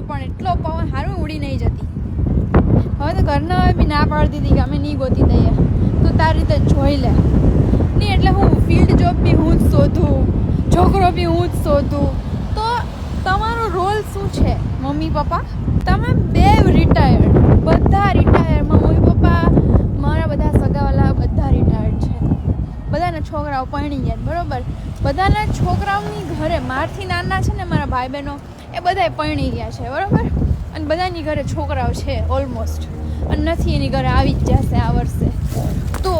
પણ એટલો પવન સારું ઉડી નહીં જતી. હવે તો ઘરના હવે બી ના પાડતી હતી કે અમે નહીં ગોતી દઈએ, તું તારી રીતે જોઈ લે નહીં. એટલે હું ફિલ્ડ જોબ બી હું જ શોધું, છોકરો બી હું જ શોધું. તો તમારો રોલ શું છે મમ્મી પપ્પા? તમે બે રિટાયર્ડ, બધા રિટાયર્ડમાં મમ્મી પપ્પા મારા બધા સગાવાલા બધા રિટાયર્ડ છે. બધાના છોકરાઓ પરણી ગયા બરાબર. બધાના છોકરાઓની ઘરે મારથી નાના છે ને મારા ભાઈ બહેનો એ બધાય પરણી ગયા છે બરાબર. અને બધાની ઘરે છોકરાઓ છે ઓલમોસ્ટ, અને નથી એની ઘરે આવી જ જશે આ વર્ષે. તો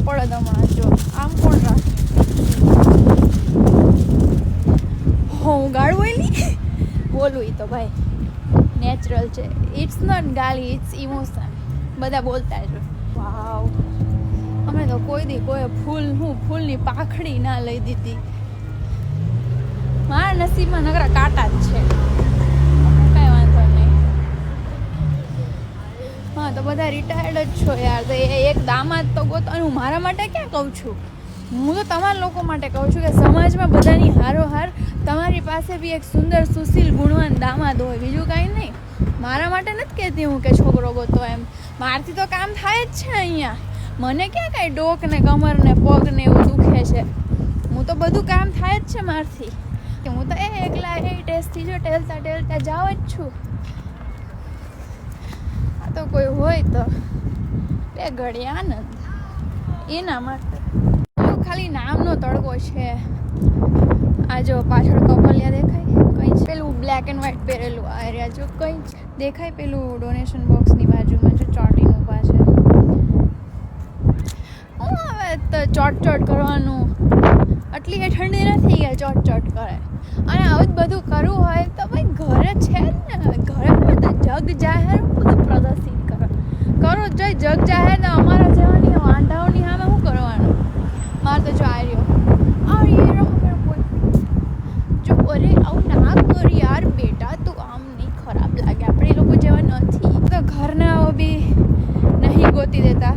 પડદ હમણાં જો આમ કોણ રાખે? હું ગાળ બોલી બોલું તો ભાઈ નેચરલ છે. It's not gaali, it's emotion. બધા બોલતા જ વાવ. અમે તો કોઈ દી કોઈ ફૂલની પાખડી ના લઈ દીધી. મારા નસીબમાં નકરા કાંટા જ છે, કઈ વાંધો નહીં. હા તો બધા રિટાયર્ડ જ છો યાર, તો એક દામાદ તો ગોતો. અને હું મારા માટે ક્યાં કહું છું, હું તો તમારા લોકો માટે કહું છું કે સમાજમાં બધાની હારોહાર તમારી પાસે બી એક સુંદર સુશીલ ગુણવાન દામાદ હોય, બીજું કાંઈ નહીં. મારા માટે નથી કહેતી હું કે છોકરો ગોતો એમ, મારથી તો કામ થાય જ છે અહીંયા. મને ક્યાં કાંઈ ડોક ને કમર ને પગ ને એવું દુખે છે, હું તો બધું કામ થાય જ છે મારથી. કે હું તો એકલા ટેસ્ટથી જો ટેલતા જાવ જ છું. આ તો કોઈ હોય તો બે ઘડી આનંદ એના માટે. ખાલી નામનો તડકો છે. આ જો પાછળ કપલિયા દેખાય, કંઈ પેલું બ્લેક એન્ડ વ્હાઈટ પહેરેલું આ રહ્યા જો કંઈ દેખાય. પેલું ડોનેશન બોક્સની બાજુમાં જો ચોટીનું ઊભા છે. હું હવે તો ચોટ કરવાનું, આટલી કઈ ઠંડી નથી કે ચોટ કરે. અને આવું જ બધું કરવું હોય તો ભાઈ ઘરે છે ને, ઘરે બધું જગ જાહેર બધું પ્રદર્શિત કરો જ જગ જાહેર. ને અમારા જેવાની વાંઢાઓની સામે શું કરવાનું? મારે તો જો આવ્યો જો અરે આવું ના કર યાર બેટા, તું આમ નહીં, ખરાબ લાગે. આપણે એ લોકો જેવા નથી. તો ઘરના બી નહીં ગોતી દેતા.